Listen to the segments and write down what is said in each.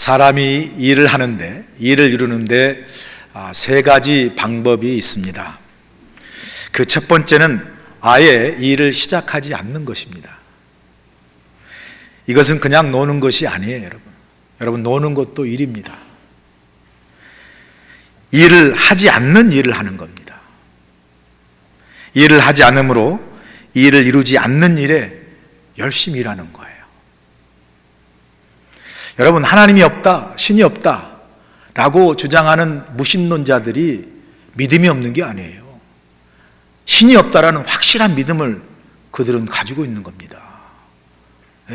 사람이 일을 하는데, 일을 이루는데 세 가지 방법이 있습니다. 그 첫 번째는 아예 일을 시작하지 않는 것입니다. 이것은 그냥 노는 것이 아니에요, 여러분. 여러분, 노는 것도 일입니다. 일을 하지 않는 일을 하는 겁니다. 일을 하지 않으므로 일을 이루지 않는 일에 열심히 일하는 거예요. 여러분, 하나님이 없다, 신이 없다 라고 주장하는 무신론자들이 믿음이 없는 게 아니에요. 신이 없다라는 확실한 믿음을 그들은 가지고 있는 겁니다.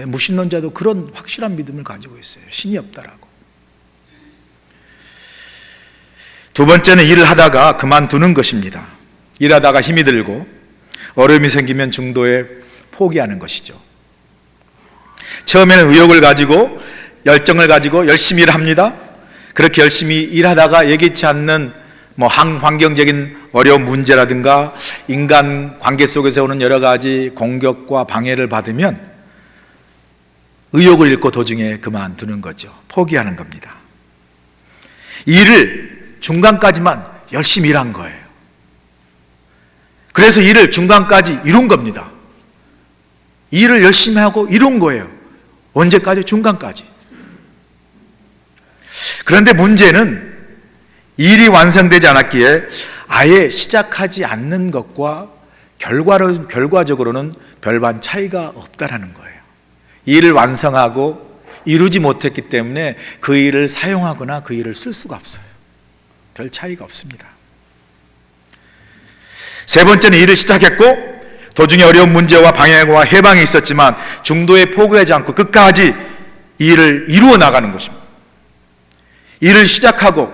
무신론자도 그런 확실한 믿음을 가지고 있어요. 신이 없다라고. 두 번째는 일을 하다가 그만두는 것입니다. 일하다가 힘이 들고 어려움이 생기면 중도에 포기하는 것이죠. 처음에는 의욕을 가지고 열정을 가지고 열심히 일을 합니다. 그렇게 열심히 일하다가 예기치 않는 환경적인 어려운 문제라든가 인간 관계 속에서 오는 여러 가지 공격과 방해를 받으면 의욕을 잃고 도중에 그만두는 거죠. 포기하는 겁니다. 일을 중간까지만 열심히 일한 거예요. 그래서 일을 중간까지 이룬 겁니다. 일을 열심히 하고 이룬 거예요. 언제까지? 중간까지. 그런데 문제는 일이 완성되지 않았기에 아예 시작하지 않는 것과 결과적으로는 별반 차이가 없다라는 거예요. 일을 완성하고 이루지 못했기 때문에 그 일을 사용하거나 그 일을 쓸 수가 없어요. 별 차이가 없습니다. 세 번째는 일을 시작했고 도중에 어려운 문제와 방해와 해방이 있었지만 중도에 포기하지 않고 끝까지 일을 이루어 나가는 것입니다. 일을 시작하고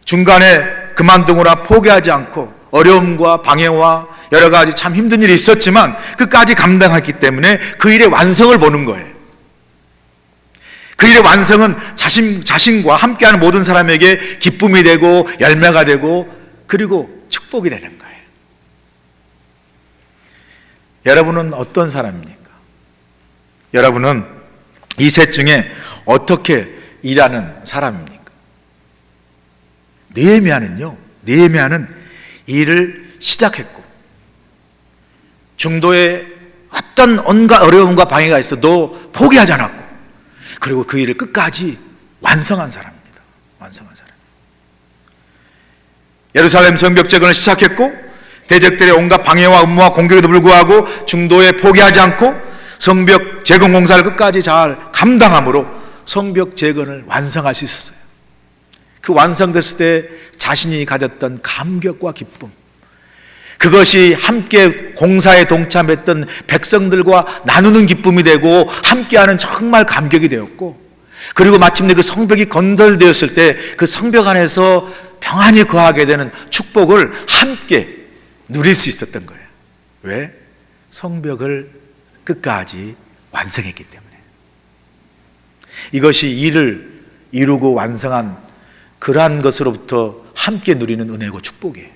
중간에 그만두거나 포기하지 않고 어려움과 방해와 여러 가지 참 힘든 일이 있었지만 끝까지 감당했기 때문에 그 일의 완성을 보는 거예요. 그 일의 완성은 자신과 함께하는 모든 사람에게 기쁨이 되고 열매가 되고 그리고 축복이 되는 거예요. 여러분은 어떤 사람입니까? 여러분은 이 셋 중에 어떻게 일하는 사람입니까? 느헤미야는 일을 시작했고 중도에 어떤 온갖 어려움과 방해가 있어도 포기하지 않았고 그리고 그 일을 끝까지 완성한 사람입니다. 완성한 사람. 예루살렘 성벽 재건을 시작했고 대적들의 온갖 방해와 음모와 공격에도 불구하고 중도에 포기하지 않고 성벽 재건 공사를 끝까지 잘 감당함으로 성벽 재건을 완성할 수 있었어요. 그 완성됐을 때 자신이 가졌던 감격과 기쁨, 그것이 함께 공사에 동참했던 백성들과 나누는 기쁨이 되고 함께하는 정말 감격이 되었고 그리고 마침내 그 성벽이 건설되었을 때 그 성벽 안에서 평안히 거하게 되는 축복을 함께 누릴 수 있었던 거예요. 왜? 성벽을 끝까지 완성했기 때문에. 이것이 일을 이루고 완성한 그러한 것으로부터 함께 누리는 은혜고 축복이에요.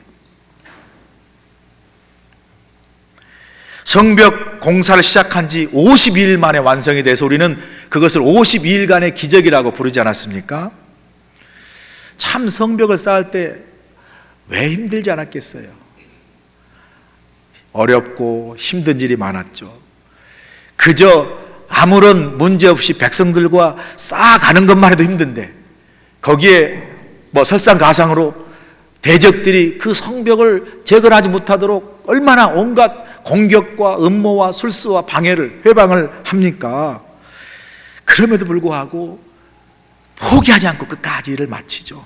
성벽 공사를 시작한 지 52일 만에 완성이 돼서 우리는 그것을 52일간의 기적이라고 부르지 않았습니까? 참 성벽을 쌓을 때 왜 힘들지 않았겠어요? 어렵고 힘든 일이 많았죠. 그저 아무런 문제 없이 백성들과 쌓아가는 것만 해도 힘든데 거기에 설상가상으로 대적들이 그 성벽을 재건하지 못하도록 얼마나 온갖 공격과 음모와 술수와 방해를 회방을 합니까? 그럼에도 불구하고 포기하지 않고 끝까지 일을 마치죠.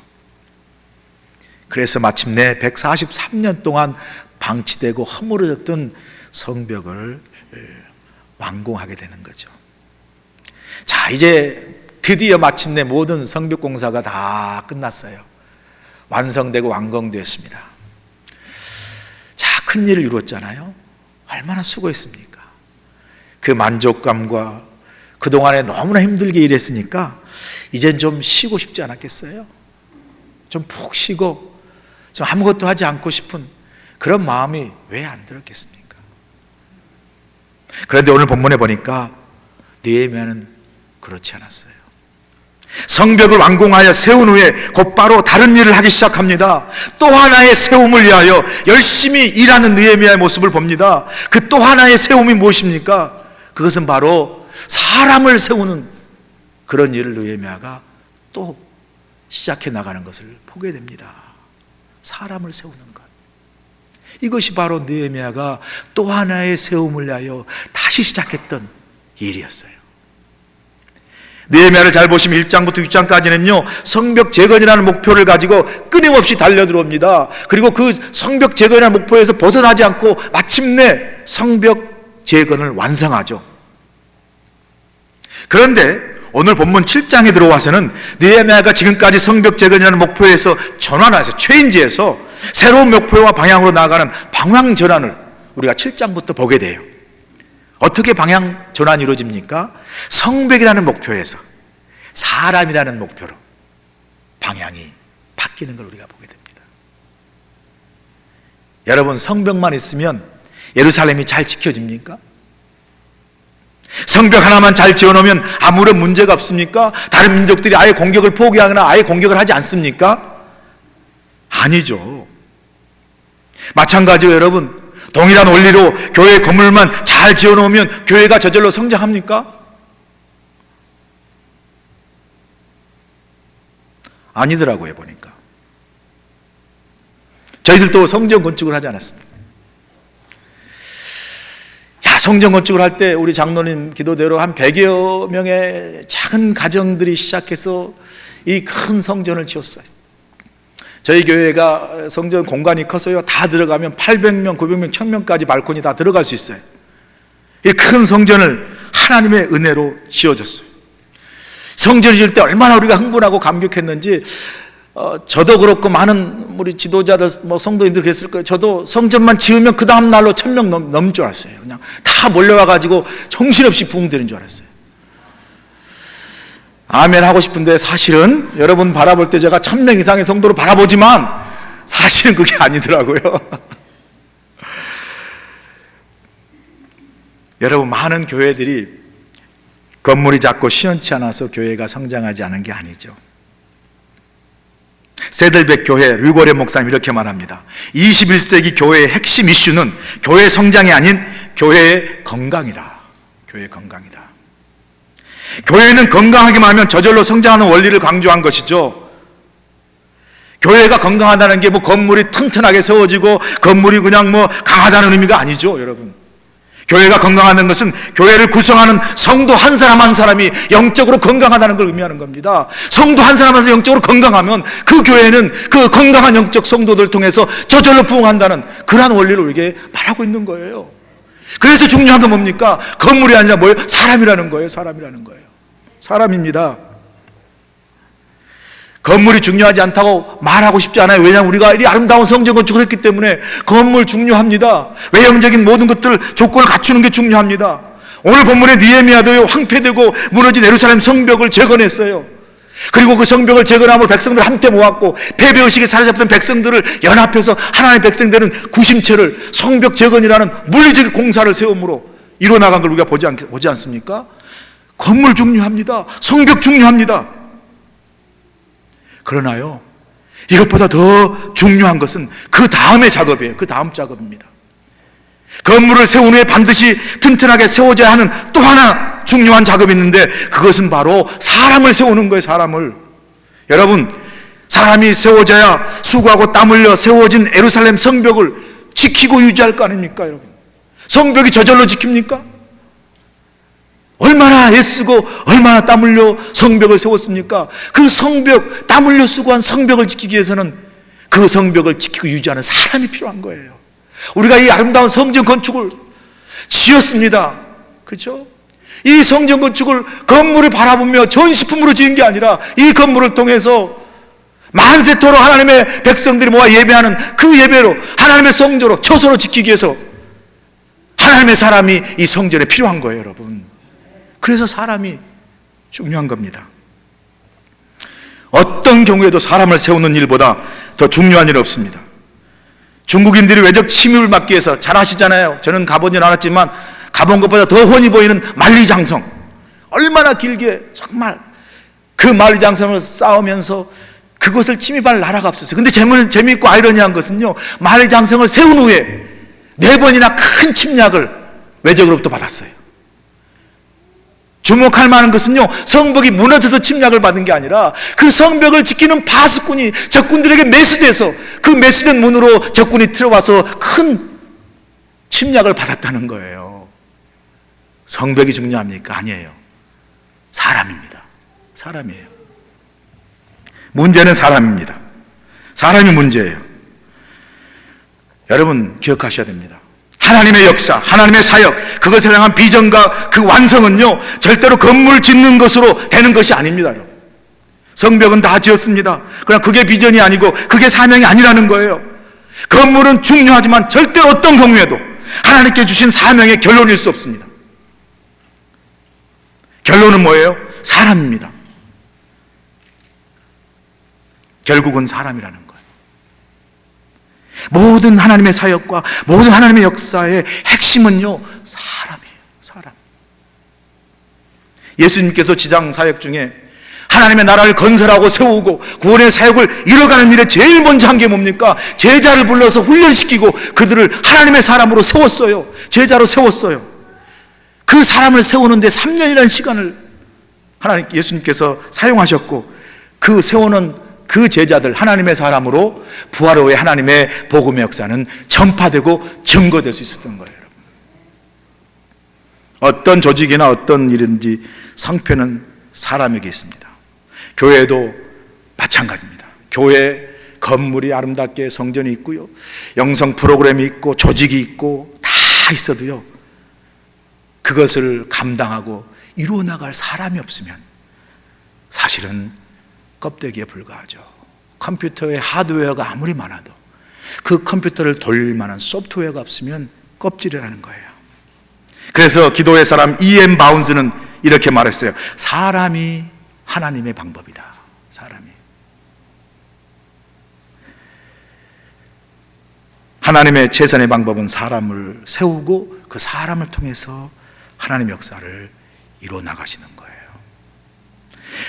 그래서 마침내 143년 동안 방치되고 허물어졌던 성벽을 완공하게 되는 거죠. 자, 이제 드디어 마침내 모든 성벽 공사가 다 끝났어요. 완성되고 완공되었습니다. 자, 큰 일을 이루었잖아요. 얼마나 수고했습니까? 그 만족감과 그동안에 너무나 힘들게 일했으니까 이젠 좀 쉬고 싶지 않았겠어요? 좀 푹 쉬고 좀 아무것도 하지 않고 싶은 그런 마음이 왜 안 들었겠습니까? 그런데 오늘 본문에 보니까 느헤미야는 그렇지 않았어요. 성벽을 완공하여 세운 후에 곧바로 다른 일을 하기 시작합니다. 또 하나의 세움을 위하여 열심히 일하는 느헤미야의 모습을 봅니다. 그 또 하나의 세움이 무엇입니까? 그것은 바로 사람을 세우는 그런 일을 느헤미야가 또 시작해 나가는 것을 보게 됩니다. 사람을 세우는 것. 이것이 바로 느헤미야가 또 하나의 세움을 위하여 다시 시작했던 일이었어요. 느헤미야를 잘 보시면 1장부터 6장까지는요 성벽 재건이라는 목표를 가지고 끊임없이 달려들어옵니다. 그리고 그 성벽 재건이라는 목표에서 벗어나지 않고 마침내 성벽 재건을 완성하죠. 그런데 오늘 본문 7장에 들어와서는 느헤미야가 지금까지 성벽 재건이라는 목표에서 전환해서 체인지해서 새로운 목표와 방향으로 나아가는 방향 전환을 우리가 7장부터 보게 돼요. 어떻게 방향 전환이 이루어집니까? 성벽이라는 목표에서 사람이라는 목표로 방향이 바뀌는 걸 우리가 보게 됩니다. 여러분, 성벽만 있으면 예루살렘이 잘 지켜집니까? 성벽 하나만 잘 지어놓으면 아무런 문제가 없습니까? 다른 민족들이 아예 공격을 포기하거나 아예 공격을 하지 않습니까? 아니죠. 마찬가지로 여러분, 동일한 원리로 교회 건물만 잘 지어놓으면 교회가 저절로 성장합니까? 아니더라고요, 보니까. 저희들도 성전 건축을 하지 않았습니다. 성전 건축을 할 때 우리 장로님 기도대로 한 100여 명의 작은 가정들이 시작해서 이 큰 성전을 지었어요. 저희 교회가 성전 공간이 커서요, 다 들어가면 800명, 900명, 1000명까지 발코니 다 들어갈 수 있어요. 이 큰 성전을 하나님의 은혜로 지어줬어요. 성전을 지을 때 얼마나 우리가 흥분하고 감격했는지, 저도 그렇고 많은 우리 지도자들, 성도님들 그랬을 거예요. 저도 성전만 지으면 그 다음 날로 1000명 넘을 줄 알았어요. 그냥 다 몰려와가지고 정신없이 부흥되는 줄 알았어요. 아멘 하고 싶은데 사실은 여러분 바라볼 때 제가 1000명 이상의 성도를 바라보지만 사실은 그게 아니더라고요. 여러분, 많은 교회들이 건물이 작고 시원치 않아서 교회가 성장하지 않은 게 아니죠. 세들백 교회 류고래 목사님 이렇게 말합니다. 21세기 교회의 핵심 이슈는 교회 성장이 아닌 교회의 건강이다. 교회의 건강이다. 교회는 건강하기만 하면 저절로 성장하는 원리를 강조한 것이죠. 교회가 건강하다는 게 건물이 튼튼하게 세워지고 건물이 그냥 강하다는 의미가 아니죠, 여러분. 교회가 건강하다는 것은 교회를 구성하는 성도 한 사람 한 사람이 영적으로 건강하다는 걸 의미하는 겁니다. 성도 한 사람 한 사람이 영적으로 건강하면 그 교회는 그 건강한 영적 성도들을 통해서 저절로 부흥한다는 그러한 원리를 우리에게 말하고 있는 거예요. 그래서 중요한 건 뭡니까? 건물이 아니라 뭐예요? 사람이라는 거예요. 사람이라는 거예요. 사람입니다. 건물이 중요하지 않다고 말하고 싶지 않아요. 왜냐하면 우리가 이 아름다운 성전 건축을 했기 때문에 건물 중요합니다. 외형적인 모든 것들 조건을 갖추는 게 중요합니다. 오늘 본문의 느헤미야도 황폐되고 무너진 예루살렘 성벽을 재건했어요. 그리고 그 성벽을 재건함으로 백성들을 함께 모았고 패배의식에 사로잡혔던 백성들을 연합해서 하나님의 백성들은 구심체를 성벽 재건이라는 물리적 공사를 세움으로 이루어나간 걸 우리가 보지 않습니까? 건물 중요합니다. 성벽 중요합니다. 그러나요, 이것보다 더 중요한 것은 그 다음의 작업이에요. 그 다음 작업입니다. 건물을 세운 후에 반드시 튼튼하게 세워져야 하는 또 하나 중요한 작업이 있는데 그것은 바로 사람을 세우는 거예요. 사람을. 여러분, 사람이 세워져야 수고하고 땀 흘려 세워진 예루살렘 성벽을 지키고 유지할 거 아닙니까, 여러분? 성벽이 저절로 지킵니까? 얼마나 애쓰고 얼마나 땀 흘려 성벽을 세웠습니까? 그 성벽, 땀 흘려 수고한 성벽을 지키기 위해서는 그 성벽을 지키고 유지하는 사람이 필요한 거예요. 우리가 이 아름다운 성전 건축을 지었습니다. 그렇죠? 이 성전 건축을 건물을 바라보며 전시품으로 지은 게 아니라 이 건물을 통해서 만세토록 하나님의 백성들이 모아 예배하는 그 예배로 하나님의 성전으로 처소로 지키기 위해서 하나님의 사람이 이 성전에 필요한 거예요, 여러분. 그래서 사람이 중요한 겁니다. 어떤 경우에도 사람을 세우는 일보다 더 중요한 일은 없습니다. 중국인들이 외적 침입을 막기 위해서 잘 아시잖아요. 저는 가보진 않았지만 가본 것보다 더 훤히 보이는 만리장성, 얼마나 길게 정말 그 만리장성을 쌓으면서 그것을 침입할 나라가 없었어요. 근데 재미있고 아이러니한 것은요, 만리장성을 세운 후에 4번이나 큰 침략을 외적으로부터 받았어요. 주목할 만한 것은요, 성벽이 무너져서 침략을 받은 게 아니라 그 성벽을 지키는 파수꾼이 적군들에게 매수돼서 그 매수된 문으로 적군이 들어와서 큰 침략을 받았다는 거예요. 성벽이 중요합니까? 아니에요. 사람입니다. 사람이에요. 문제는 사람입니다. 사람이 문제예요. 여러분 기억하셔야 됩니다. 하나님의 역사, 하나님의 사역, 그것을 향한 비전과 그 완성은요, 절대로 건물 짓는 것으로 되는 것이 아닙니다. 여러분. 성벽은 다 지었습니다. 그러나 그게 비전이 아니고 그게 사명이 아니라는 거예요. 건물은 중요하지만 절대로 어떤 경우에도 하나님께 주신 사명의 결론일 수 없습니다. 결론은 뭐예요? 사람입니다. 결국은 사람이라는 거예요. 모든 하나님의 사역과 모든 하나님의 역사의 핵심은요, 사람이에요. 사람. 예수님께서 지상 사역 중에 하나님의 나라를 건설하고 세우고 구원의 사역을 이뤄가는 일에 제일 먼저 한 게 뭡니까? 제자를 불러서 훈련시키고 그들을 하나님의 사람으로 세웠어요. 제자로 세웠어요. 그 사람을 세우는데 3년이라는 시간을 예수님께서 사용하셨고, 그 세우는 그 제자들 하나님의 사람으로 부활 후에 하나님의 복음의 역사는 전파되고 증거될 수 있었던 거예요. 여러분. 어떤 조직이나 어떤 일인지 상표는 사람에게 있습니다. 교회도 마찬가지입니다. 교회 건물이 아름답게 성전이 있고요, 영성 프로그램이 있고 조직이 있고 다 있어도요, 그것을 감당하고 이루어 나갈 사람이 없으면 사실은 껍데기에 불과하죠. 컴퓨터의 하드웨어가 아무리 많아도 그 컴퓨터를 돌릴 만한 소프트웨어가 없으면 껍질이라는 거예요. 그래서 기도의 사람 E.M. 바운스는 이렇게 말했어요. 사람이 하나님의 방법이다. 사람이. 하나님의 최선의 방법은 사람을 세우고 그 사람을 통해서 하나님의 역사를 이루어 나가시는 거예요.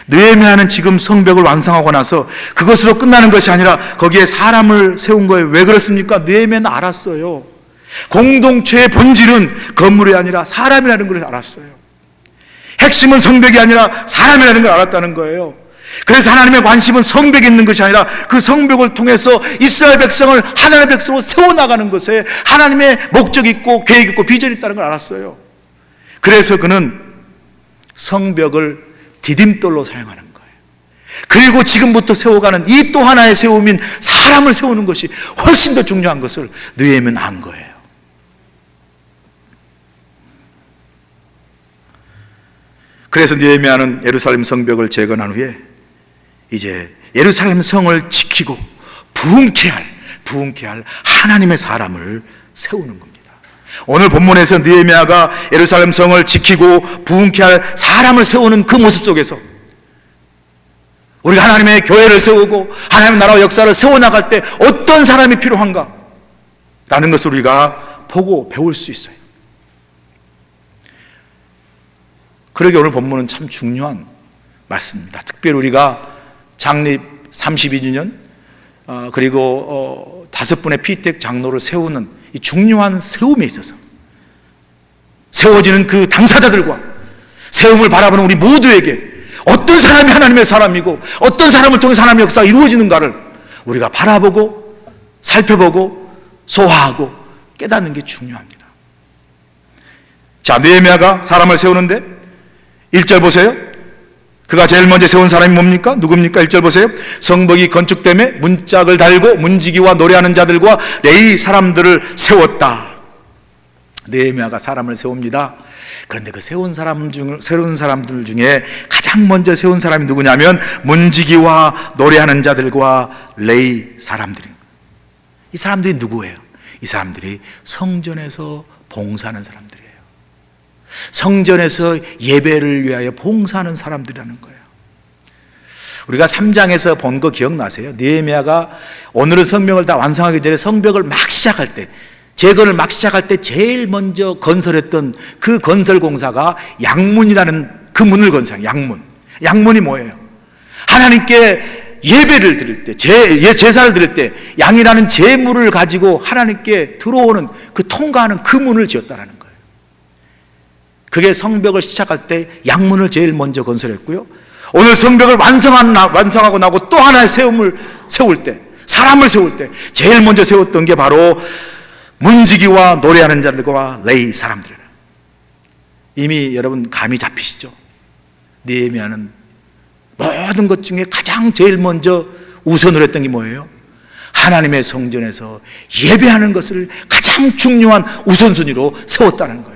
느헤미야는 지금 성벽을 완성하고 나서 그것으로 끝나는 것이 아니라 거기에 사람을 세운 거예요. 왜 그렇습니까? 느헤미야는 알았어요. 공동체의 본질은 건물이 아니라 사람이라는 걸 알았어요. 핵심은 성벽이 아니라 사람이라는 걸 알았다는 거예요. 그래서 하나님의 관심은 성벽에 있는 것이 아니라 그 성벽을 통해서 이스라엘 백성을 하나님의 백성으로 세워나가는 것에 하나님의 목적이 있고 계획이 있고 비전이 있다는 걸 알았어요. 그래서 그는 성벽을 디딤돌로 사용하는 거예요. 그리고 지금부터 세워가는 이 또 하나의 세움인 사람을 세우는 것이 훨씬 더 중요한 것을 느헤미야는 안 거예요. 그래서 느헤미야는 예루살렘 성벽을 재건한 후에 이제 예루살렘 성을 지키고 부흥케 할 하나님의 사람을 세우는 겁니다. 오늘 본문에서 느헤미야가 예루살렘 성을 지키고 부흥케 할 사람을 세우는 그 모습 속에서 우리가 하나님의 교회를 세우고 하나님의 나라와 역사를 세워나갈 때 어떤 사람이 필요한가? 라는 것을 우리가 보고 배울 수 있어요. 그러게 오늘 본문은 참 중요한 말씀입니다. 특별히 우리가 창립 32주년 그리고 5분의 피택 장로를 세우는 이 중요한 세움에 있어서 세워지는 그 당사자들과 세움을 바라보는 우리 모두에게 어떤 사람이 하나님의 사람이고 어떤 사람을 통해서 하나님의 역사가 이루어지는가를 우리가 바라보고 살펴보고 소화하고 깨닫는 게 중요합니다. 자, 느헤미야가 사람을 세우는데 1절 보세요. 그가 제일 먼저 세운 사람이 뭡니까? 누굽니까? 1절 보세요. 성벽이 건축됨에 문짝을 달고 문지기와 노래하는 자들과 레위 사람들을 세웠다. 느헤미야가 사람을 세웁니다. 그런데 그 세운 사람들 중에 가장 먼저 세운 사람이 누구냐면 문지기와 노래하는 자들과 레위 사람들입니다. 이 사람들이 누구예요? 이 사람들이 성전에서 봉사하는 사람들이에요. 성전에서 예배를 위하여 봉사하는 사람들이라는 거예요. 우리가 3장에서 본 거 기억나세요? 느헤미야가 오늘의 성벽을 다 완성하기 전에 성벽을 막 시작할 때, 재건을 막 시작할 때 제일 먼저 건설했던 그 건설 공사가 양문이라는 그 문을 건설해요. 양문. 양문이 뭐예요? 하나님께 예배를 드릴 때, 제사를 드릴 때 양이라는 제물을 가지고 하나님께 들어오는 그 통과하는 그 문을 지었다는 거예요. 그게 성벽을 시작할 때 양문을 제일 먼저 건설했고요, 오늘 성벽을 완성하고 나고 또 하나의 세울 때, 사람을 세울 때 제일 먼저 세웠던 게 바로 문지기와 노래하는 자들과 레위 사람들이에요. 이미 여러분 감이 잡히시죠? 느헤미야는 모든 것 중에 가장 제일 먼저 우선으로 했던 게 뭐예요? 하나님의 성전에서 예배하는 것을 가장 중요한 우선순위로 세웠다는 거예요.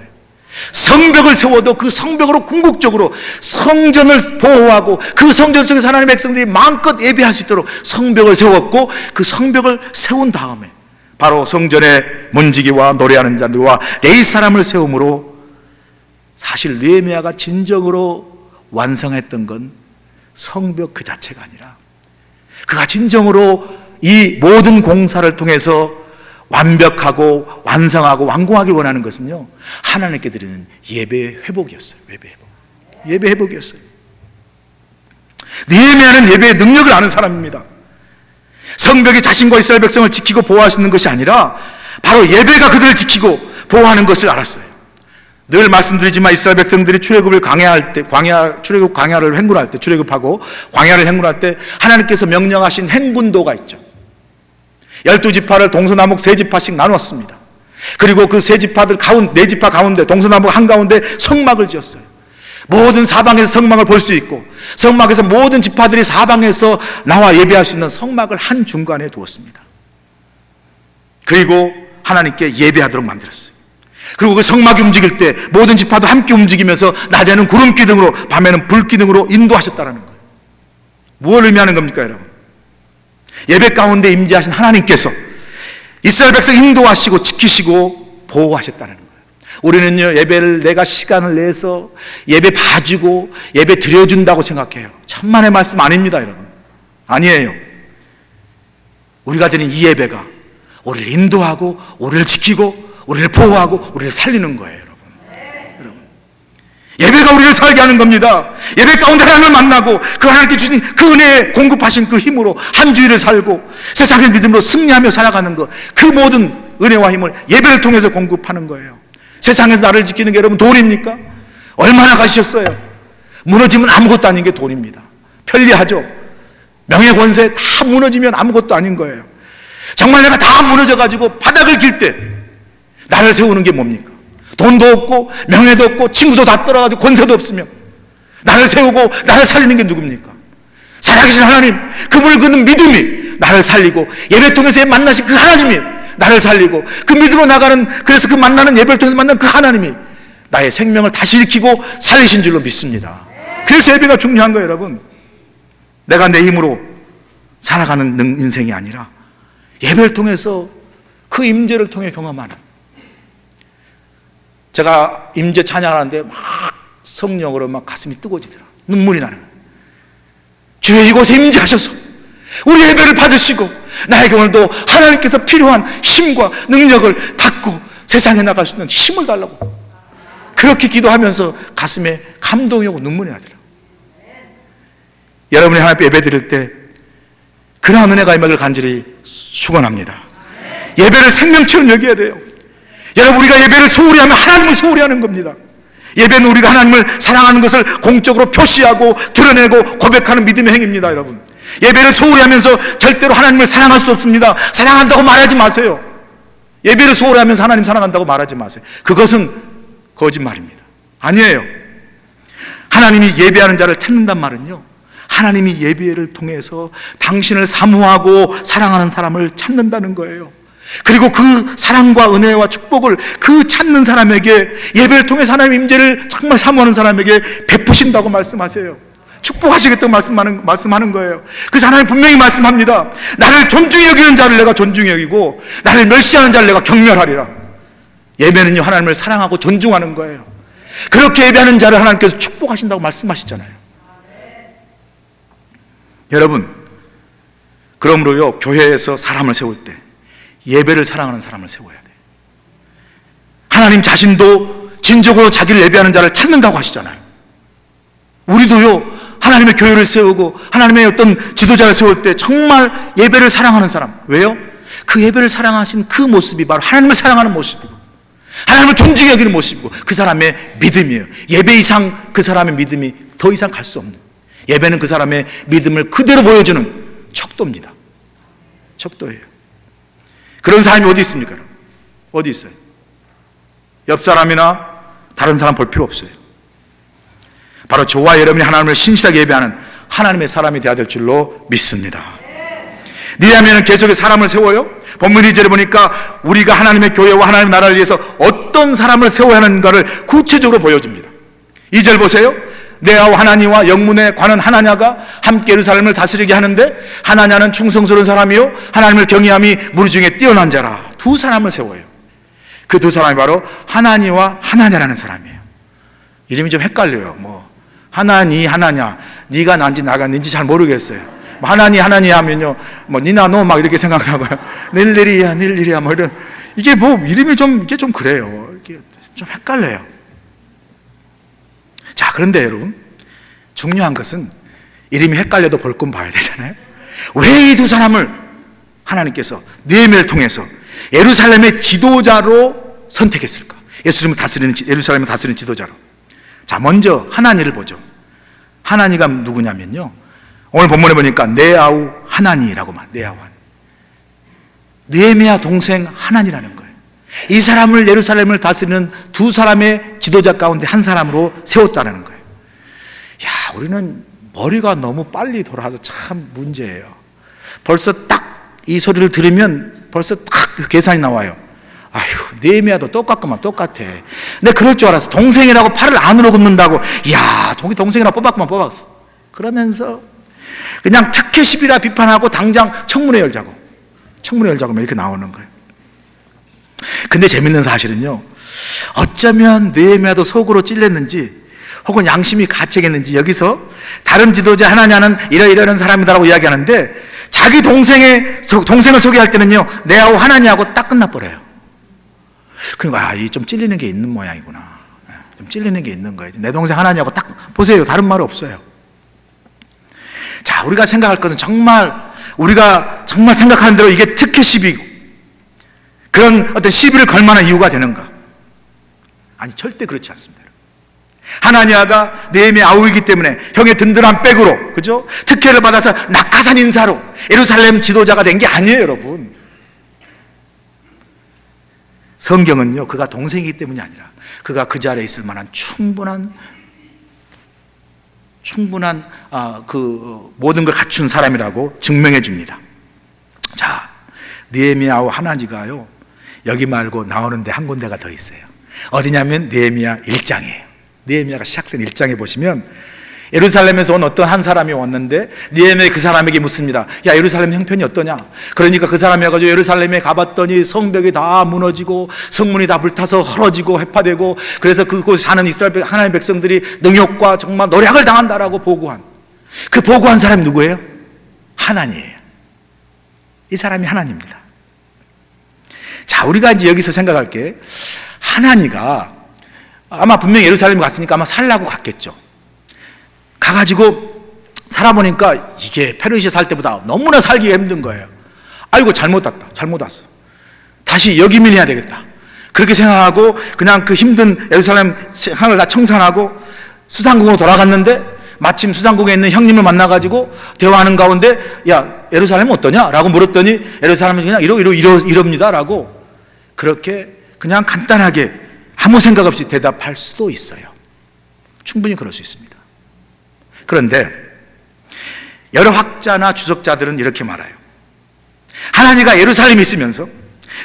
성벽을 세워도 그 성벽으로 궁극적으로 성전을 보호하고 그 성전 속에서 하나님의 백성들이 마음껏 예배할 수 있도록 성벽을 세웠고, 그 성벽을 세운 다음에 바로 성전에 문지기와 노래하는 자들과 레위 사람을 세움으로 사실 느헤미야가 진정으로 완성했던 건 성벽 그 자체가 아니라, 그가 진정으로 이 모든 공사를 통해서 완벽하고 완성하고 완공하길 원하는 것은요, 하나님께 드리는 예배의 회복이었어요. 예배 회복이었어요. 느헤미야는 예배의 능력을 아는 사람입니다. 성벽이 자신과 이스라엘 백성을 지키고 보호할 수 있는 것이 아니라 바로 예배가 그들을 지키고 보호하는 것을 알았어요. 늘 말씀드리지만 이스라엘 백성들이 출애굽을 강야할 때, 출애굽 광야를 행군할 때, 출애굽하고 광야를 행군할 때 하나님께서 명령하신 행군도가 있죠. 12지파를 동서남북 3지파씩 나누었습니다. 그리고 그 3지파들 가운데, 4지파 가운데, 동서남북 한가운데 성막을 지었어요. 모든 사방에서 성막을 볼 수 있고, 성막에서 모든 지파들이 사방에서 나와 예배할 수 있는 성막을 한 중간에 두었습니다. 그리고 하나님께 예배하도록 만들었어요. 그리고 그 성막이 움직일 때 모든 지파도 함께 움직이면서 낮에는 구름 기둥으로, 밤에는 불 기둥으로 인도하셨다는 거예요. 무엇을 의미하는 겁니까, 여러분? 예배 가운데 임재하신 하나님께서 이스라엘 백성 인도하시고 지키시고 보호하셨다는 거예요. 우리는요, 예배를 내가 시간을 내서 예배 봐주고 예배 드려준다고 생각해요. 천만의 말씀 아닙니다, 여러분. 아니에요. 우리가 드린 이 예배가 우리를 인도하고 우리를 지키고 우리를 보호하고 우리를 살리는 거예요, 여러분. 예배가 우리를 살게 하는 겁니다. 예배 가운데 하나님을 만나고 그 하나님께 주신 그 은혜에 공급하신 그 힘으로 한 주일을 살고 세상의 믿음으로 승리하며 살아가는 것, 그 모든 은혜와 힘을 예배를 통해서 공급하는 거예요. 세상에서 나를 지키는 게 여러분 돈입니까? 얼마나 가시셨어요? 무너지면 아무것도 아닌 게 돈입니다. 편리하죠. 명예 권세 다 무너지면 아무것도 아닌 거예요. 정말 내가 다 무너져가지고 바닥을 길 때 나를 세우는 게 뭡니까? 돈도 없고 명예도 없고 친구도 다 떠나가지고 권세도 없으면 나를 세우고 나를 살리는 게 누굽니까? 살아계신 하나님, 그분을 걷는 믿음이 나를 살리고, 예배 통해서 만나신 그 하나님이 나를 살리고, 그 믿음으로 나가는, 그래서 그 만나는 예배를 통해서 만나는 그 하나님이 나의 생명을 다시 일으키고 살리신 줄로 믿습니다. 그래서 예배가 중요한 거예요, 여러분. 내가 내 힘으로 살아가는 인생이 아니라 예배를 통해서 그 임재를 통해 경험하는. 제가 임재 찬양하는데 막 성령으로 막 가슴이 뜨거워지더라. 눈물이 나는 거예요. 주여, 이곳에 임재하셔서 우리 예배를 받으시고 나에게 오늘도 하나님께서 필요한 힘과 능력을 받고 세상에 나갈 수 있는 힘을 달라고, 그렇게 기도하면서 가슴에 감동이 오고 눈물이 나더라. 여러분이 하나님 예배 드릴 때 그러한 은혜가 임하기를 간절히 축원합니다. 예배를 생명처럼 여겨야 돼요. 여러분, 우리가 예배를 소홀히 하면 하나님을 소홀히 하는 겁니다. 예배는 우리가 하나님을 사랑하는 것을 공적으로 표시하고 드러내고 고백하는 믿음의 행위입니다, 여러분. 예배를 소홀히 하면서 절대로 하나님을 사랑할 수 없습니다. 사랑한다고 말하지 마세요. 예배를 소홀히 하면서 하나님 사랑한다고 말하지 마세요. 그것은 거짓말입니다. 아니에요. 하나님이 예배하는 자를 찾는단 말은요, 하나님이 예배를 통해서 당신을 사모하고 사랑하는 사람을 찾는다는 거예요. 그리고 그 사랑과 은혜와 축복을 그 찾는 사람에게, 예배를 통해서 하나님의 임재를 정말 사모하는 사람에게 베푸신다고 말씀하세요. 축복하시겠다고 말씀하는 거예요. 그래서 하나님 분명히 말씀합니다. 나를 존중히 여기는 자를 내가 존중히 여기고 나를 멸시하는 자를 내가 경멸하리라. 예배는요, 하나님을 사랑하고 존중하는 거예요. 그렇게 예배하는 자를 하나님께서 축복하신다고 말씀하시잖아요. 여러분, 그러므로요, 교회에서 사람을 세울 때 예배를 사랑하는 사람을 세워야 돼요. 하나님 자신도 진정으로 자기를 예배하는 자를 찾는다고 하시잖아요. 우리도요, 하나님의 교회를 세우고 하나님의 어떤 지도자를 세울 때 정말 예배를 사랑하는 사람. 왜요? 그 예배를 사랑하신 그 모습이 바로 하나님을 사랑하는 모습이고 하나님을 존중히 여기는 모습이고 그 사람의 믿음이에요. 예배 이상 그 사람의 믿음이 더 이상 갈 수 없는, 예배는 그 사람의 믿음을 그대로 보여주는 척도입니다. 척도예요. 그런 사람이 어디 있습니까? 어디 있어요? 옆 사람이나 다른 사람 볼 필요 없어요. 바로 저와 여러분이 하나님을 신실하게 예배하는 하나님의 사람이 되어야 될 줄로 믿습니다. 느헤미야는 계속해서 사람을 세워요. 본문 2절에 보니까 우리가 하나님의 교회와 하나님의 나라를 위해서 어떤 사람을 세워야 하는가를 구체적으로 보여줍니다. 2절 보세요. 네아와 하나니와 영문에 관한 하나냐가 함께 예루살렘을 다스리게 하는데, 하나냐는 충성스러운 사람이요 하나님을 경외함이 무리 중에 뛰어난 자라. 두 사람을 세워요. 그 두 사람이 바로 하나니와 하나냐라는 사람이에요. 이름이 좀 헷갈려요. 뭐 하나니 하나냐, 네가 난지 나가 난지 잘 모르겠어요. 뭐 하나니 하면요 뭐 니나 너 막 이렇게 생각하고요. 닐리리야 뭐 이런, 이게 뭐 이름이 좀 이게 좀 그래요. 이게 좀 헷갈려요. 자, 그런데 여러분, 중요한 것은 이름이 헷갈려도 볼 건 봐야 되잖아요. 왜 이 두 사람을 하나님께서 느헤미야를 통해서 예루살렘의 지도자로 선택했을까? 예루살렘을 다스리는 지도자로. 자, 먼저 하나니를 보죠. 하나니가 누구냐면요, 오늘 본문에 보니까 네아우 하나니라고 말. 네아우 하나니. 느헤미야 동생 하나니라는 거예요. 이 사람을 예루살렘을 다스리는 두 사람의 지도자 가운데 한 사람으로 세웠다는 거예요. 야, 우리는 머리가 너무 빨리 돌아서 참 문제예요. 벌써 딱 이 소리를 들으면 벌써 딱 계산이 나와요. 아휴, 느헤미야도 똑같구만, 똑같아. 근데 그럴 줄 알았어. 동생이라고 팔을 안으로 굽는다고, 야, 동생이라고 뽑았어. 그러면서 그냥 특혜십이라 비판하고 당장 청문회 열자고 이렇게 나오는 거예요. 근데 재밌는 사실은요, 어쩌면 느헤미야도 속으로 찔렸는지 혹은 양심이 가책했는지 여기서 다른 지도자 하나냐는 이러이러한 사람이다라고 이야기하는데, 자기 동생을 소개할 때는요 네아우 하나니하고 딱 끝나버려요. 그러니까 이 좀 찔리는 게 있는 모양이구나. 좀 찔리는 게 있는 거예요. 내 동생 하나니하고 딱 보세요. 다른 말 없어요. 자, 우리가 생각할 것은 우리가 정말 생각하는 대로 이게 특혜 시비고 그런 어떤 시비를 걸 만한 이유가 되는가? 아니, 절대 그렇지 않습니다. 하나니아가 느헤미야 아우이기 때문에 형의 든든한 백으로, 그죠? 특혜를 받아서 낙하산 인사로 예루살렘 지도자가 된 게 아니에요, 여러분. 성경은요, 그가 동생이기 때문이 아니라 그가 그 자리에 있을 만한 충분한 그 모든 걸 갖춘 사람이라고 증명해 줍니다. 자, 느헤미야와 하나니가요 여기 말고 나오는데 한 군데가 더 있어요. 어디냐면 느헤미야 1장이에요. 느헤미야가 시작된 1장에 보시면 예루살렘에서 온 어떤 한 사람이 왔는데 느헤미야 그 사람에게 묻습니다. 야, 예루살렘 형편이 어떠냐? 그러니까 그 사람이 와가지고 예루살렘에 가봤더니 성벽이 다 무너지고 성문이 다 불타서 헐어지고 회파되고, 그래서 그곳에 사는 이스라엘 하나님의 백성들이 능욕과 정말 노략을 당한다라고 보고한, 그 보고한 사람이 누구예요? 하나니예요. 이 사람이 하나니입니다. 자, 우리가 이제 여기서 생각할 게, 하나니가 아마 분명히 예루살렘에 갔으니까 아마 살라고 갔겠죠. 가가지고 살아보니까 이게 페르시아 살 때보다 너무나 살기가 힘든 거예요. 아이고, 잘못 왔어. 다시 여기민해야 되겠다. 그렇게 생각하고 그냥 그 힘든 예루살렘 상을 다 청산하고 수상궁으로 돌아갔는데, 마침 수상궁에 있는 형님을 만나가지고 대화하는 가운데, 야, 예루살렘은 어떠냐? 라고 물었더니 예루살렘은 그냥 이럽니다 라고, 그렇게 그냥 간단하게 아무 생각 없이 대답할 수도 있어요. 충분히 그럴 수 있습니다. 그런데 여러 학자나 주석자들은 이렇게 말해요. 하나니가 예루살렘에 있으면서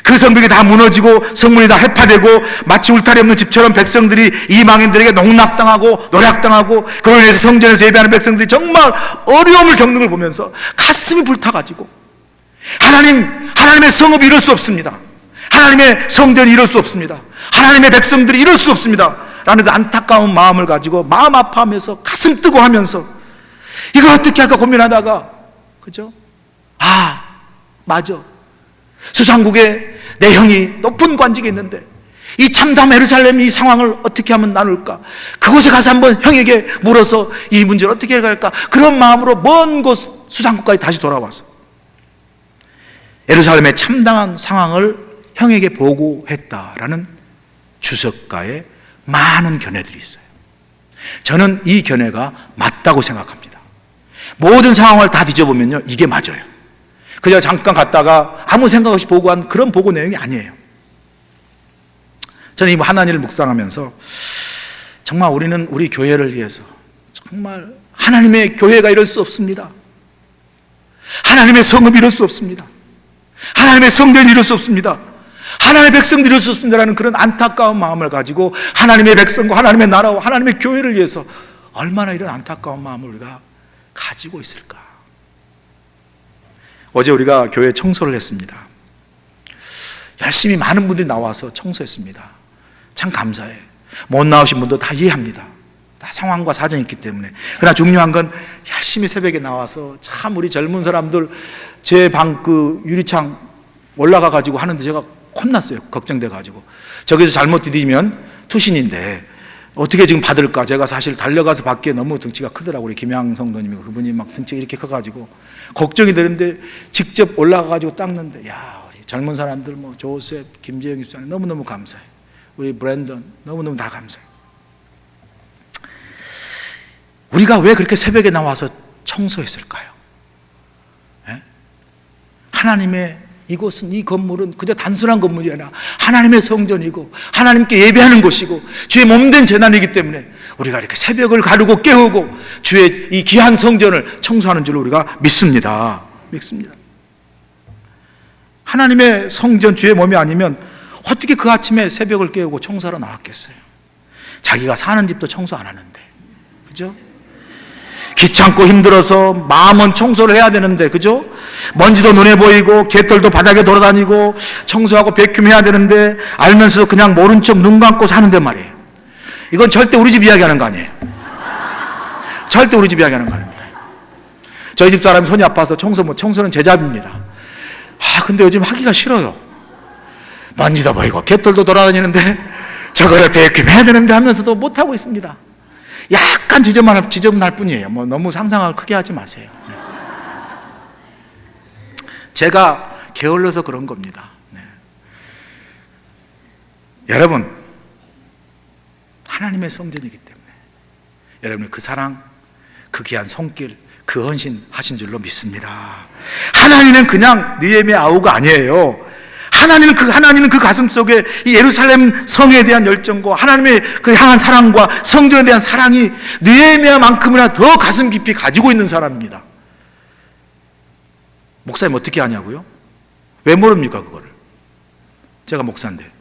그 성벽이 다 무너지고 성문이 다 회파되고 마치 울타리 없는 집처럼 백성들이 이방인들에게 농락당하고 노략당하고, 그로 인해서 성전에서 예배하는 백성들이 정말 어려움을 겪는 걸 보면서 가슴이 불타가지고, 하나님의 성읍이 이럴 수 없습니다. 하나님의 성전이 이럴 수 없습니다. 하나님의 백성들이 이럴 수 없습니다 라는 그 안타까운 마음을 가지고 마음 아파하면서 가슴 뜨고 하면서 이걸 어떻게 할까 고민하다가, 그죠? 아, 맞아. 수상국에 내 형이 높은 관직에 있는데 이 참담 예루살렘 이 상황을 어떻게 하면 나눌까? 그곳에 가서 한번 형에게 물어서 이 문제를 어떻게 해갈까? 그런 마음으로 먼 곳 수상국까지 다시 돌아와서 예루살렘의 참담한 상황을 형에게 보고했다라는 주석가의 많은 견해들이 있어요. 저는 이 견해가 맞다고 생각합니다. 모든 상황을 다 뒤져보면요, 이게 맞아요. 그냥 잠깐 갔다가 아무 생각 없이 보고한 그런 보고 내용이 아니에요. 저는 이 하나님을 묵상하면서 정말 우리는 우리 교회를 위해서 정말 하나님의 교회가 이럴 수 없습니다. 하나님의 성읍이 이럴 수 없습니다. 하나님의 성전이 이럴 수 없습니다. 하나님의 백성들이 이럴 수 없습니다라는 그런 안타까운 마음을 가지고 하나님의 백성과 하나님의 나라와 하나님의 교회를 위해서 얼마나 이런 안타까운 마음을 우리가 가지고 있을까? 어제 우리가 교회 청소를 했습니다. 열심히 많은 분들이 나와서 청소했습니다. 참 감사해. 못 나오신 분도 다 이해합니다. 다 상황과 사정이 있기 때문에. 그러나 중요한 건 열심히 새벽에 나와서 참 우리 젊은 사람들 제 방 그 유리창 올라가 가지고 하는데 제가 혼났어요. 걱정돼 가지고. 저기서 잘못 디디면 투신인데 어떻게 지금 받을까? 제가 사실 달려가서 받기에 너무 등치가 크더라고요. 우리 김양 성도님이 그분이 막 등치가 이렇게 커가지고 걱정이 되는데 직접 올라가 가지고 닦는데, 야, 우리 젊은 사람들 뭐 조셉, 김재영 집사님 너무너무 감사해. 우리 브랜던 너무너무 다 감사해. 우리가 왜 그렇게 새벽에 나와서 청소했을까요? 예? 하나님의 이곳은, 이 건물은 그저 단순한 건물이 아니라 하나님의 성전이고 하나님께 예배하는 곳이고 주의 몸된 재단이기 때문에 우리가 이렇게 새벽을 가르고 깨우고 주의 이 귀한 성전을 청소하는 줄로 우리가 믿습니다. 하나님의 성전 주의 몸이 아니면 어떻게 그 아침에 새벽을 깨우고 청소하러 나왔겠어요? 자기가 사는 집도 청소 안 하는데, 그죠? 귀찮고 힘들어서 마음은 청소를 해야 되는데, 그죠? 먼지도 눈에 보이고 개털도 바닥에 돌아다니고 청소하고 베큐해야 되는데 알면서도 그냥 모른 척 눈 감고 사는데 말이에요. 이건 절대 우리 집 이야기하는 거 아니에요. 절대 우리 집 이야기하는 거 아닙니다. 저희 집 사람이 손이 아파서 청소는 제 잡입니다. 근데 요즘 하기가 싫어요. 먼지도 보이고 개털도 돌아다니는데 저거를 베큐해야 되는데 하면서도 못하고 있습니다. 약간 지저분할 뿐이에요. 뭐 너무 상상을 크게 하지 마세요. 네. 제가 게을러서 그런 겁니다. 네. 여러분, 하나님의 성전이기 때문에 여러분이 그 사랑, 그 귀한 손길, 그 헌신 하신 줄로 믿습니다. 하나님은 그냥 느헤미야가 아니에요. 하나님은 그 가슴 속에 이 예루살렘 성에 대한 열정과 하나님의 그 향한 사랑과 성전에 대한 사랑이 느헤미야만큼이나 더 가슴 깊이 가지고 있는 사람입니다. 목사님 어떻게 아냐고요? 왜 모릅니까 그거를? 제가 목사인데.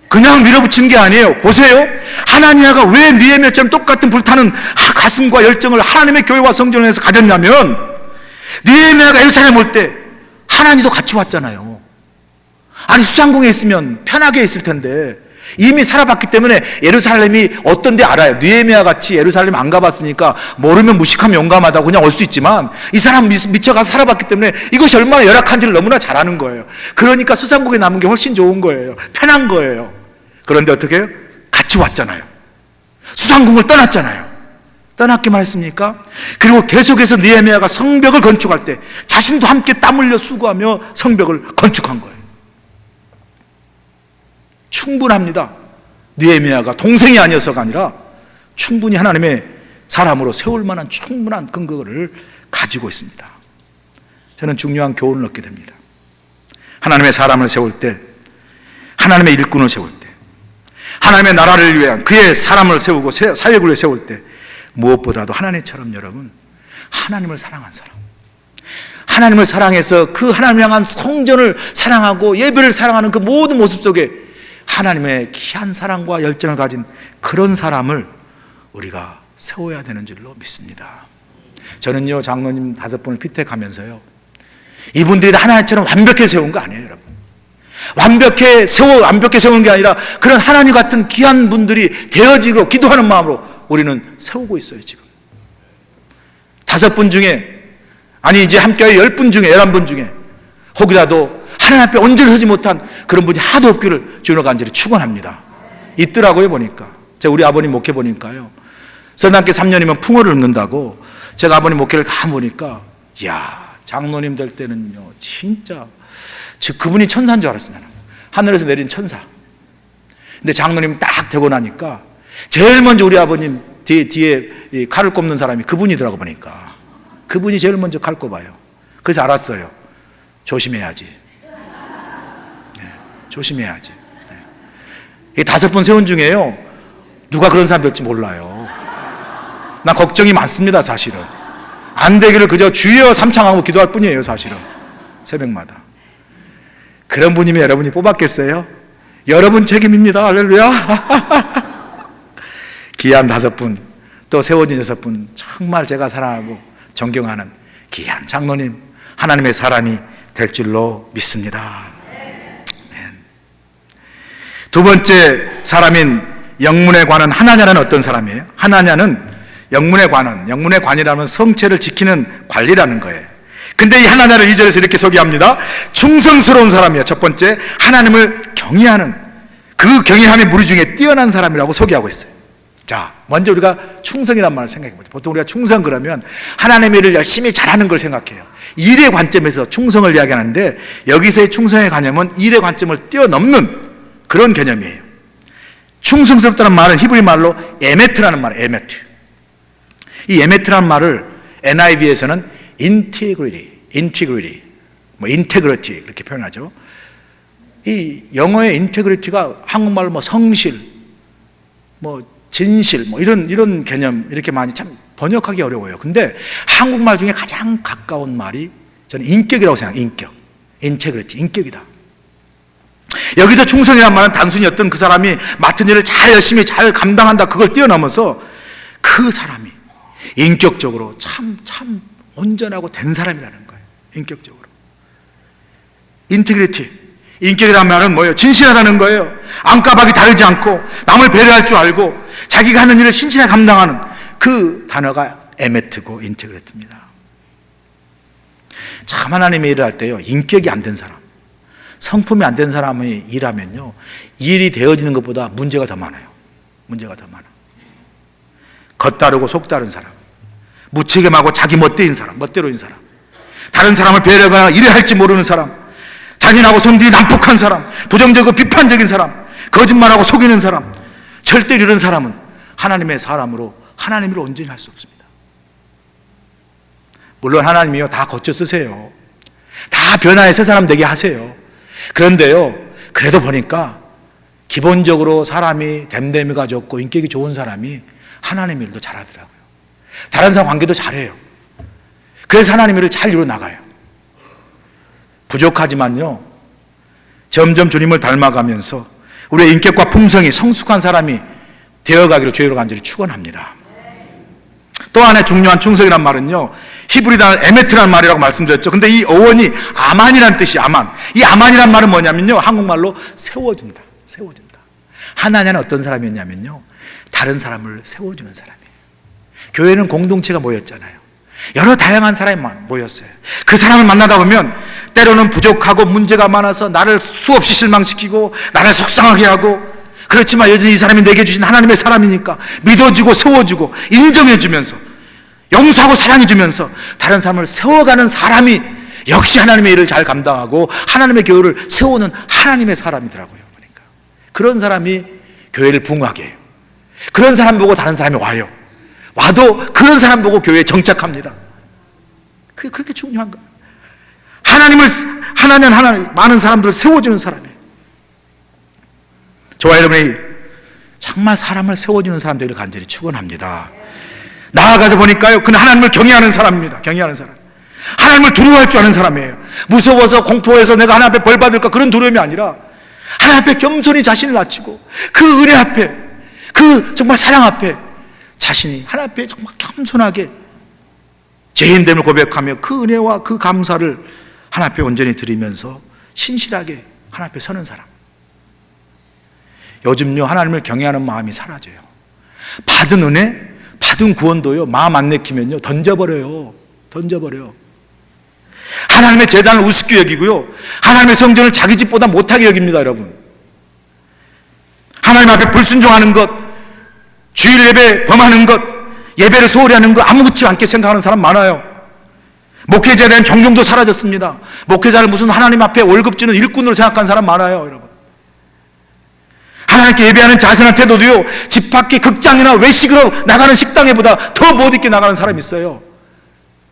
그냥 밀어붙인 게 아니에요. 보세요. 하나니아가 왜 느헤미야처럼 똑같은 불타는 가슴과 열정을 하나님의 교회와 성전을 해서 가졌냐면, 느헤미야가 예루살렘 올 때 하나님도 같이 왔잖아요. 아니, 수상궁에 있으면 편하게 있을 텐데 이미 살아봤기 때문에 예루살렘이 어떤데 알아요. 느헤미야 같이 예루살렘 안 가봤으니까 모르면 무식하면 용감하다고 그냥 올 수 있지만, 이 사람 미쳐가서 살아봤기 때문에 이것이 얼마나 열악한지를 너무나 잘 아는 거예요. 그러니까 수상궁에 남은 게 훨씬 좋은 거예요. 편한 거예요. 그런데 어떻게 해요? 같이 왔잖아요. 수상궁을 떠났잖아요. 떠났기만 했습니까? 그리고 계속해서 느헤미야가 성벽을 건축할 때 자신도 함께 땀 흘려 수고하며 성벽을 건축한 거예요. 충분합니다. 느헤미야가 동생이 아니어서가 아니라 충분히 하나님의 사람으로 세울 만한 충분한 근거를 가지고 있습니다. 저는 중요한 교훈을 얻게 됩니다. 하나님의 사람을 세울 때, 하나님의 일꾼을 세울 때, 하나님의 나라를 위한 그의 사람을 세우고 사역을 세울 때 무엇보다도 하나님처럼 여러분, 하나님을 사랑한 사람, 하나님을 사랑해서 그 하나님을 향한 성전을 사랑하고 예배를 사랑하는 그 모든 모습 속에 하나님의 귀한 사랑과 열정을 가진 그런 사람을 우리가 세워야 되는 줄로 믿습니다. 저는요, 장로님 5분을 피택하면서요, 이분들이 하나님처럼 완벽히 세운 거 아니에요, 여러분. 완벽히 세우는 게 아니라 그런 하나님 같은 귀한 분들이 되어지고 기도하는 마음으로 우리는 세우고 있어요. 지금 5분 중에, 아니 이제 함께 10분 중에 11분 중에 혹이라도 하나님 앞에 온전히 서지 못한 그런 분이 하도 없기를 주님을 간절히 축원합니다. 있더라고요. 보니까 제가 우리 아버님 목회 보니까요, 선단계 3년이면 풍어를 읊는다고 제가 아버님 목회를 가보니까, 이야, 장로님 될 때는요 진짜 그분이 천사인 줄 알았어요. 나는 하늘에서 내린 천사. 근데 장로님 딱 되고 나니까 제일 먼저 우리 아버님 뒤에 이 칼을 꼽는 사람이 그분이더라고. 보니까 그분이 제일 먼저 칼 꼽아요. 그래서 알았어요. 조심해야지. 네, 조심해야지. 네. 이 5번 세운 중에요, 누가 그런 사람 될지 몰라요. 나 걱정이 많습니다. 사실은 안 되기를 그저 주여 삼창하고 기도할 뿐이에요. 사실은 새벽마다. 그런 분이면 여러분이 뽑았겠어요? 여러분 책임입니다. 할렐루야. 귀한 5분, 또 세워진 6분, 정말 제가 사랑하고 존경하는 귀한 장로님, 하나님의 사람이 될 줄로 믿습니다. 두 번째 사람인 영문에 관한 하나냐는 어떤 사람이에요? 하나냐는 영문에 관이라면 성체를 지키는 관리라는 거예요. 근데 이 하나냐를 2절에서 이렇게 소개합니다. 충성스러운 사람이에요. 첫 번째, 하나님을 경외하는, 그 경외함의 무리 중에 뛰어난 사람이라고 소개하고 있어요. 자, 먼저 우리가 충성이란 말을 생각해 보죠. 보통 우리가 충성 그러면 하나님의 일을 열심히 잘하는 걸 생각해요. 일의 관점에서 충성을 이야기하는데, 여기서의 충성의 개념은 일의 관점을 뛰어넘는 그런 개념이에요. 충성스럽다는 말은 히브리 말로 에메트라는 말이에요. 에메트. 이 에메트라는 말을 NIV에서는 integrity, integrity 이렇게 표현하죠. 이 영어의 integrity가 한국말로 성실, 진실, 이런 개념 이렇게 많이 참 번역하기 어려워요. 근데 한국말 중에 가장 가까운 말이 저는 인격이라고 생각해요. 인격, integrity, 인격이다. 여기서 충성이란 말은 단순히 어떤 그 사람이 맡은 일을 열심히 잘 감당한다, 그걸 뛰어넘어서 그 사람이 인격적으로 참 온전하고 된 사람이라는 거예요. 인격적으로. 인테그리티, 인격이라는 말은 뭐예요? 진실하다는 거예요. 안까박이 다르지 않고 남을 배려할 줄 알고 자기가 하는 일을 신실하게 감당하는 그 단어가 에메트고 인테그리티입니다. 참 하나님의 일을 할 때요, 인격이 안 된 사람, 성품이 안 된 사람이 일하면요, 일이 되어지는 것보다 문제가 더 많아요. 문제가 더 많아. 겉다르고 속다른 사람, 무책임하고 자기 멋대로인 사람, 다른 사람을 배려하거나 이래 할지 모르는 사람, 잔인하고 성질이 난폭한 사람, 부정적이고 비판적인 사람, 거짓말하고 속이는 사람, 절대 이런 사람은 하나님의 사람으로 하나님을 온전히 할 수 없습니다. 물론 하나님이요, 다 고쳐 쓰세요. 다 변화해 새 사람 되게 하세요. 그런데요, 그래도 보니까 기본적으로 사람이 됨됨이가 좋고 인격이 좋은 사람이 하나님 일도 잘하더라고요. 다른 사람 관계도 잘해요. 그래서 하나님 일을 잘 이루어나가요. 부족하지만요, 점점 주님을 닮아가면서 우리의 인격과 품성이 성숙한 사람이 되어가기를 주의로 간절히 축원합니다. 또 하나의 중요한 충성이란 말은요, 히브리 단어 에메트라는 말이라고 말씀드렸죠. 근데 이 어원이 아만이라는 뜻이 아만. 이 아만이라는 말은 뭐냐면요, 한국말로 세워준다. 하나냐는 어떤 사람이었냐면요, 다른 사람을 세워주는 사람이에요. 교회는 공동체가 모였잖아요. 여러 다양한 사람이 모였어요. 그 사람을 만나다 보면 때로는 부족하고 문제가 많아서 나를 수없이 실망시키고 나를 속상하게 하고, 그렇지만 여전히 이 사람이 내게 주신 하나님의 사람이니까 믿어주고 세워주고 인정해주면서 용서하고 사랑해주면서 다른 사람을 세워가는 사람이 역시 하나님의 일을 잘 감당하고 하나님의 교회를 세우는 하나님의 사람이더라고요. 그러니까 그런 사람이 교회를 부흥하게 해요. 그런 사람 보고 다른 사람이 와도 그런 사람 보고 교회에 정착합니다. 그게 그렇게 중요한 거예요. 하나님 많은 사람들을 세워주는 사람이에요. 저와 여러분이 정말 사람을 세워주는 사람들을 간절히 축원합니다. 나아가서 보니까요, 그는 하나님을 경외하는 사람입니다. 경외하는 사람, 하나님을 두려워할 줄 아는 사람이에요. 무서워서 공포해서 내가 하나님 앞에 벌 받을까 그런 두려움이 아니라 하나님 앞에 겸손히 자신을 낮추고 그 은혜 앞에, 그 정말 사랑 앞에 자신이 하나님 앞에 정말 겸손하게 죄인됨을 고백하며 그 은혜와 그 감사를 하나님 앞에 온전히 드리면서 신실하게 하나님 앞에 서는 사람. 요즘요, 하나님을 경외하는 마음이 사라져요. 받은 은혜, 받은 구원도요, 마음 안 내키면요 던져버려요. 하나님의 제단을 우습게 여기고요, 하나님의 성전을 자기 집보다 못하게 여깁니다. 여러분, 하나님 앞에 불순종하는 것, 주일 예배 범하는 것, 예배를 소홀히 하는 것 아무렇지 않게 생각하는 사람 많아요. 목회자에 대한 존경도 사라졌습니다. 목회자를 무슨 하나님 앞에 월급 주는 일꾼으로 생각하는 사람 많아요. 여러분, 하나님께 예배하는 자세나 태도도요, 집 밖에 극장이나 외식으로 나가는 식당에보다 더 못 입게 나가는 사람이 있어요.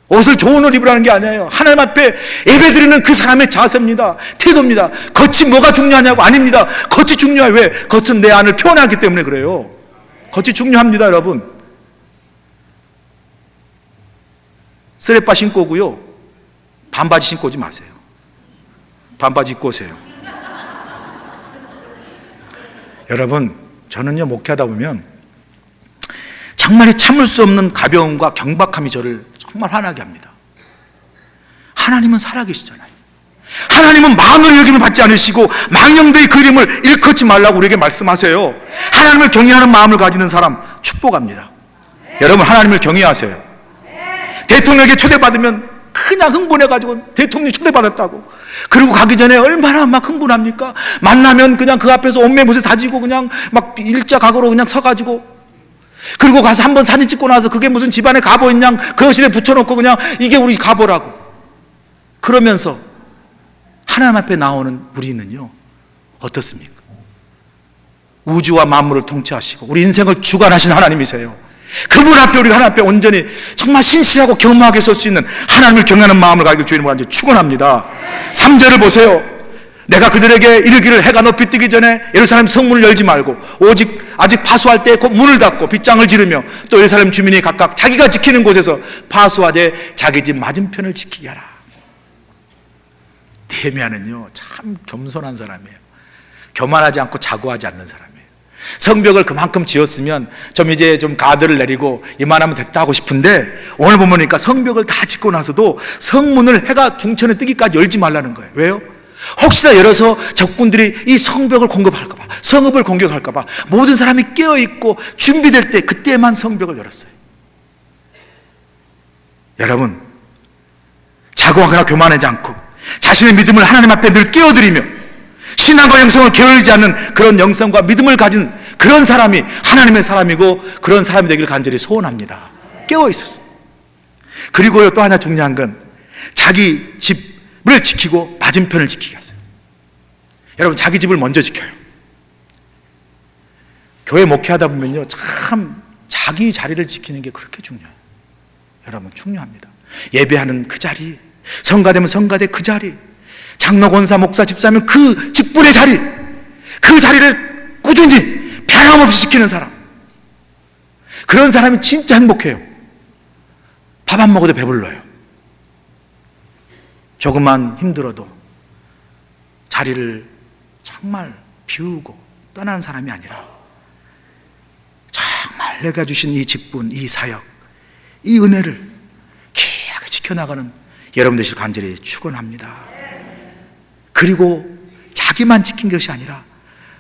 옷을 좋은 옷 입으라는 게 아니에요. 하나님 앞에 예배드리는 그 사람의 자세입니다. 태도입니다. 겉이 뭐가 중요하냐고. 아닙니다. 겉이 중요해요. 왜? 겉은 내 안을 표현하기 때문에 그래요. 겉이 중요합니다. 여러분, 쓰레빠 신고 오고요, 반바지 신고 오지 마세요. 반바지 입고 오세요. 여러분, 저는요, 목회하다 보면 정말 참을 수 없는 가벼움과 경박함이 저를 정말 화나게 합니다. 하나님은 살아계시잖아요. 하나님은 마음으로 여김을 받지 않으시고 망령되이 그 이름을 일컫지 말라고 우리에게 말씀하세요. 하나님을 경외하는 마음을 가지는 사람 축복합니다. 여러분, 하나님을 경외하세요. 대통령에게 초대받으면 그냥 흥분해가지고 대통령이 초대받았다고, 그리고 가기 전에 얼마나 막 흥분합니까? 만나면 그냥 그 앞에서 옷매무새 다지고 그냥 막 일자각오로 그냥 서가지고, 그리고 가서 한번 사진 찍고 나서 그게 무슨 집안에 갑오인 양 거실에 붙여놓고 그냥 이게 우리 갑오라고 그러면서, 하나님 앞에 나오는 우리는요 어떻습니까? 우주와 만물을 통치하시고 우리 인생을 주관하신 하나님이세요. 그분 앞에, 우리가 하나님 앞에 온전히 정말 신실하고 겸허하게 설 수 있는 하나님을 경외하는 마음을 가지고 주님을 완전히 축원합니다. 3절을 보세요. 내가 그들에게 이르기를 해가 높이 뜨기 전에 예루살렘 성문을 열지 말고 오직 아직 파수할 때 곧 문을 닫고 빗장을 지르며 또 예루살렘 주민이 각각 자기가 지키는 곳에서 파수하되 자기 집 맞은편을 지키게 하라. 느헤미야는요 참 겸손한 사람이에요. 교만하지 않고 자고하지 않는 사람이에요. 성벽을 그만큼 지었으면 좀 이제 좀 가드를 내리고 이만하면 됐다 하고 싶은데, 오늘 보니까 성벽을 다 짓고 나서도 성문을 해가 중천에 뜨기까지 열지 말라는 거예요. 왜요? 혹시나 열어서 적군들이 이 성벽을 공격할까봐, 성읍을 공격할까봐 모든 사람이 깨어있고 준비될 때 그때만 성벽을 열었어요. 여러분, 자고하거나 교만하지 않고 자신의 믿음을 하나님 앞에 늘 깨어드리며 신앙과 영성을 게을리지 않는 그런 영성과 믿음을 가진 그런 사람이 하나님의 사람이고, 그런 사람이 되기를 간절히 소원합니다. 깨어있었어요. 그리고요, 또 하나 중요한 건 자기 집을 지키고 맞은편을 지키게 하세요. 여러분, 자기 집을 먼저 지켜요. 교회 목회하다 보면요 참 자기 자리를 지키는 게 그렇게 중요해요. 여러분, 중요합니다. 예배하는 그 자리, 성가되면 성가대 그 자리, 장로, 권사, 목사, 집사면 그 직분의 자리, 그 자리를 꾸준히 변함없이 지키는 사람, 그런 사람이 진짜 행복해요. 밥 안 먹어도 배불러요. 조금만 힘들어도 자리를 정말 비우고 떠나는 사람이 아니라 정말 내가 주신 이 직분, 이 사역, 이 은혜를 귀하게 지켜나가는 여러분 되시길 간절히 축원합니다. 그리고 자기만 지킨 것이 아니라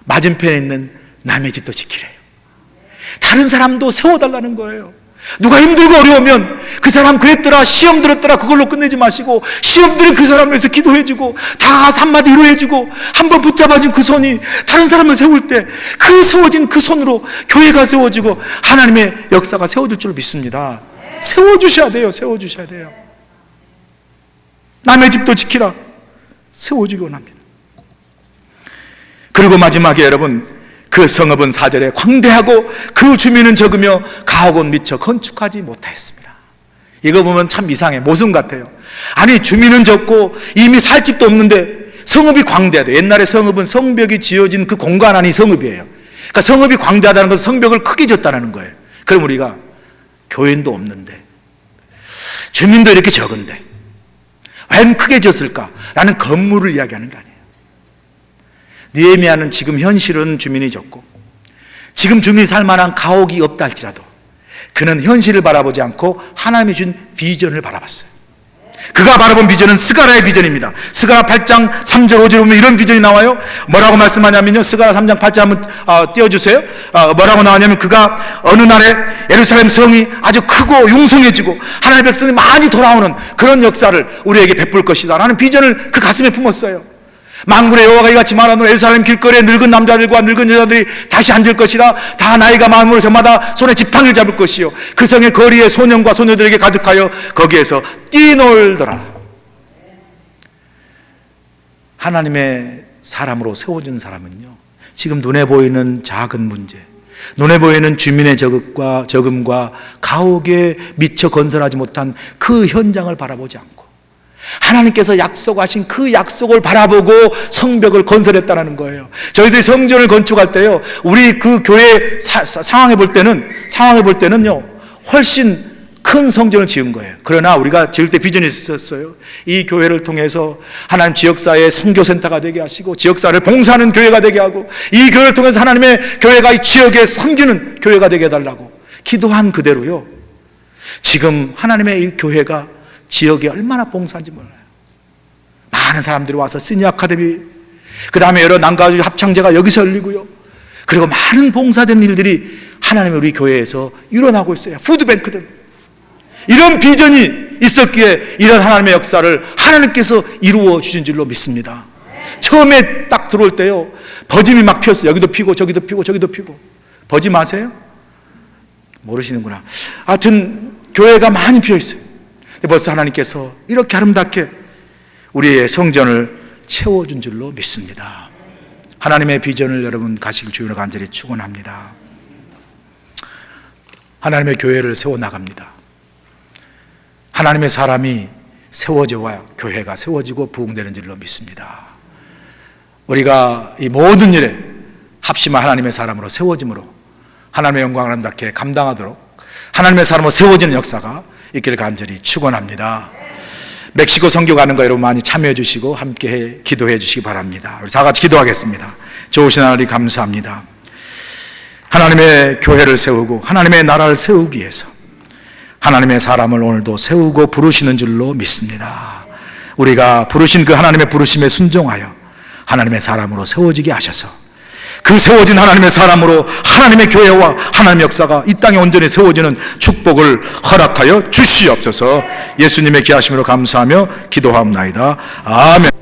맞은편에 있는 남의 집도 지키래요. 다른 사람도 세워달라는 거예요. 누가 힘들고 어려우면 그 사람 그랬더라, 시험 들었더라 그걸로 끝내지 마시고, 시험 들은 그 사람을 위해서 기도해주고 다 한마디 위로해주고 한번 붙잡아준 그 손이 다른 사람을 세울 때 그 세워진 그 손으로 교회가 세워지고 하나님의 역사가 세워질 줄 믿습니다. 세워주셔야 돼요. 세워주셔야 돼요. 남의 집도 지키라, 세워주기 원합니다. 그리고 마지막에 여러분, 그 성읍은 4절에 광대하고 그 주민은 적으며 가옥은 미처 건축하지 못하였습니다. 이거 보면 참 이상해. 모순 같아요. 아니, 주민은 적고 이미 살 집도 없는데 성읍이 광대하다. 옛날에 성읍은 성벽이 지어진 그 공간 안이 성읍이에요. 그러니까 성읍이 광대하다는 것은 성벽을 크게 지었다는 거예요. 그럼 우리가 교인도 없는데 주민도 이렇게 적은데 왜 크게 지었을까? 라는 건물을 이야기하는 거 아니에요. 느헤미야는 지금 현실은 주민이 적고 지금 주민이 살 만한 가옥이 없다 할지라도 그는 현실을 바라보지 않고 하나님이 준 비전을 바라봤어요. 그가 바라본 비전은 스가랴의 비전입니다. 스가랴 8장 3절 5절 보면 이런 비전이 나와요. 뭐라고 말씀하냐면요, 스가랴 3장 8절 한번 띄워주세요. 뭐라고 나오냐면, 그가 어느 날에 예루살렘 성이 아주 크고 융성해지고 하나님의 백성이 많이 돌아오는 그런 역사를 우리에게 베풀 것이다 라는 비전을 그 가슴에 품었어요. 만군의 여호와가 이같이 말하노라. 예루살렘 길거리에 늙은 남자들과 늙은 여자들이 다시 앉을 것이라. 다 나이가 많으므로 저마다 손에 지팡이를 잡을 것이요, 그 성의 거리에 소년과 소녀들에게 가득하여 거기에서 뛰놀더라. 하나님의 사람으로 세워진 사람은요, 지금 눈에 보이는 작은 문제, 눈에 보이는 주민의 적음과 가옥에 미처 건설하지 못한 그 현장을 바라보지 않고 하나님께서 약속하신 그 약속을 바라보고 성벽을 건설했다는 거예요. 저희들이 성전을 건축할 때요, 우리 그 교회 상황해 볼 때는요, 훨씬 큰 성전을 지은 거예요. 그러나 우리가 지을 때 비전이 있었어요. 이 교회를 통해서 하나님 지역사회의 선교센터가 되게 하시고, 지역사회를 봉사하는 교회가 되게 하고, 이 교회를 통해서 하나님의 교회가 이 지역에 섬기는 교회가 되게 해달라고 기도한 그대로요, 지금 하나님의 이 교회가 지역에 얼마나 봉사한지 몰라요. 많은 사람들이 와서 시니어 아카데미, 그 다음에 여러 난가주 합창제가 여기서 열리고요, 그리고 많은 봉사된 일들이 하나님의 우리 교회에서 일어나고 있어요. 푸드뱅크들, 이런 비전이 있었기에 이런 하나님의 역사를 하나님께서 이루어 주신 줄로 믿습니다. 처음에 딱 들어올 때요, 버짐이 막 피었어요. 여기도 피고 저기도 피고 저기도 피고. 버짐 아세요? 모르시는구나. 하여튼 교회가 많이 피어 있어요. 벌써 하나님께서 이렇게 아름답게 우리의 성전을 채워준 줄로 믿습니다. 하나님의 비전을 여러분 가시길 주님으로 간절히 축원합니다. 하나님의 교회를 세워나갑니다. 하나님의 사람이 세워져야 교회가 세워지고 부흥되는 줄로 믿습니다. 우리가 이 모든 일에 합심한 하나님의 사람으로 세워짐으로 하나님의 영광을 아름답게 감당하도록 하나님의 사람으로 세워지는 역사가 있기를 간절히 축원합니다. 멕시코 선교 가는 거 여러분 많이 참여해 주시고 함께 기도해 주시기 바랍니다. 우리 다 같이 기도하겠습니다. 좋으신 하나님 감사합니다. 하나님의 교회를 세우고 하나님의 나라를 세우기 위해서 하나님의 사람을 오늘도 세우고 부르시는 줄로 믿습니다. 우리가 부르신 그 하나님의 부르심에 순종하여 하나님의 사람으로 세워지게 하셔서 그 세워진 하나님의 사람으로 하나님의 교회와 하나님의 역사가 이 땅에 온전히 세워지는 축복을 허락하여 주시옵소서. 예수님의 귀하심으로 감사하며 기도하옵나이다. 아멘.